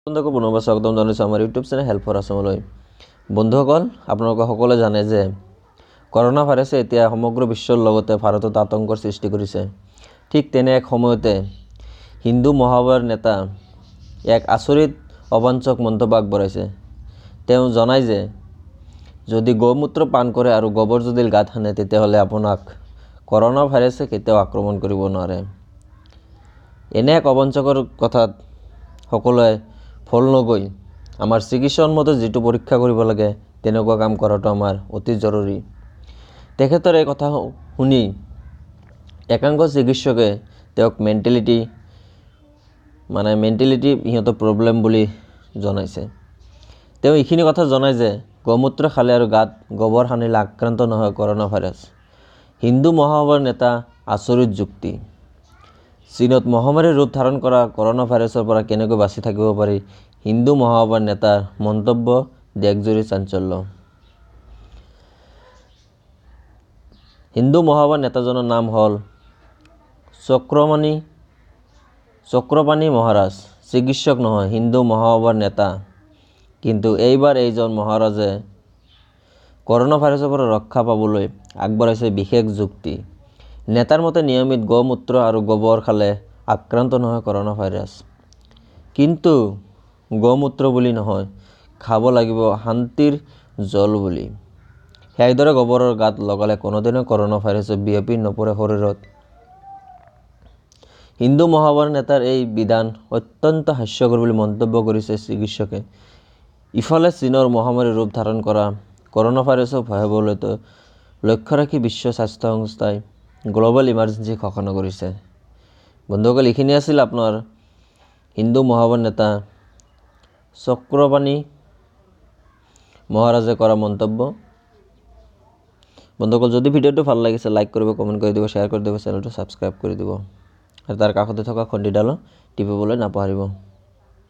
বন্ধুসকল পুনৰবাৰ স্বাগতম জনাইছোঁ আমাৰ ইউটিউব চেনেল হেল্প ফৰ আছামলৈ। বন্ধুসকল, আপোনালোকে সকলোৱে জানে যে কৰোনা ভাইৰাছে এতিয়া সমগ্ৰ বিশ্বৰ লগতে ভাৰতত আতংকৰ সৃষ্টি কৰিছে। ঠিক তেনে এক সময়তে হিন্দু মহাসভাৰ নেতা এক আচৰিত অবাঞ্ছক মন্তব্য আগবঢ়াইছে। তেওঁ জনায় যে যদি গোমূত্ৰ পান কৰে আৰু গোবৰ যদি গাত সানে তেতিয়াহ'লে আপোনাক কৰোনা ভাইৰাছে কেতিয়াও আক্ৰমণ কৰিব নোৱাৰে। এনে এক অবাঞ্ছকৰ কথাত সকলোৱে ফল নগৈ আমাৰ চিকিৎসাসন্মত যিটো পৰীক্ষা কৰিব লাগে তেনেকুৱা কাম কৰাটো আমাৰ অতি জৰুৰী। তেখেতৰ এই কথা শুনি একাংশ চিকিৎসকে তেওঁক মেণ্টেলিটি সিহঁতৰ প্ৰব্লেম বুলি জনাইছে। তেওঁ এইখিনি কথা জনায় যে গোমূত্ৰ খালে আৰু গাত গোবৰ সানিলে আক্ৰান্ত নহয় কৰোনা ভাইৰাছ। হিন্দু মহাসভাৰ নেতা আচৰিত যুক্তি। চীনত মহামাৰীৰ ৰূপ ধাৰণ কৰা কৰোনা ভাইৰাছৰ পৰা কেনেকৈ বাচি থাকিব পাৰি, হিন্দু মহাসভাৰ নেতাৰ মন্তব্য দেশজুৰি চাঞ্চল্য। হিন্দু মহাসভাৰ নেতাজনৰ নাম হ'ল চক্ৰপাণি মহাৰাজ। চিকিৎসক নহয়, হিন্দু মহাসভাৰ নেতা। কিন্তু এইবাৰ এইজন মহাৰাজে কৰোনা ভাইৰাছৰ পৰা ৰক্ষা পাবলৈ আগবঢ়াইছে বিশেষ যুক্তি। নেতাৰ মতে নিয়মিত গোমূত্ৰ আৰু গোবৰ খালে আক্ৰান্ত নহয় কৰোনা ভাইৰাছ। কিন্তু গোমূত্ৰ বুলি নহয়, খাব লাগিব শান্তিৰ জল বুলি। সেইদৰে গোবৰৰ গাত লগালে কোনোদিনে কৰোনা ভাইৰাছে বিয়পি নপৰে শৰীৰত। হিন্দু মহাসভাৰ নেতাৰ এই বিধান অত্যন্ত হাস্যকৰ বুলি মন্তব্য কৰিছে চিকিৎসকে। ইফালে চীনৰ মহামাৰীৰ ৰূপ ধাৰণ কৰা কৰোনা ভাইৰাছৰ ভয়াৱহতালৈ লক্ষ্য ৰাখি বিশ্ব স্বাস্থ্য সংস্থাই গ্ল'বেল ইমাৰ্জেঞ্চি ঘোষণা কৰিছে। বন্ধুসকল, এইখিনি আছিল আপোনাৰ হিন্দু মহাসভাৰ নেতা চক্ৰপাণি মহাৰাজে কৰা মন্তব্য। বন্ধুসকল, যদি ভিডিঅ'টো ভাল লাগিছে লাইক কৰিব, কমেণ্ট কৰি দিব, শ্বেয়াৰ কৰি দিব, চেনেলটো ছাবস্ক্ৰাইব কৰি দিব আৰু তাৰ কাষতে থকা ঘণ্টিডালো টিপিবলৈ নাপাহৰিব।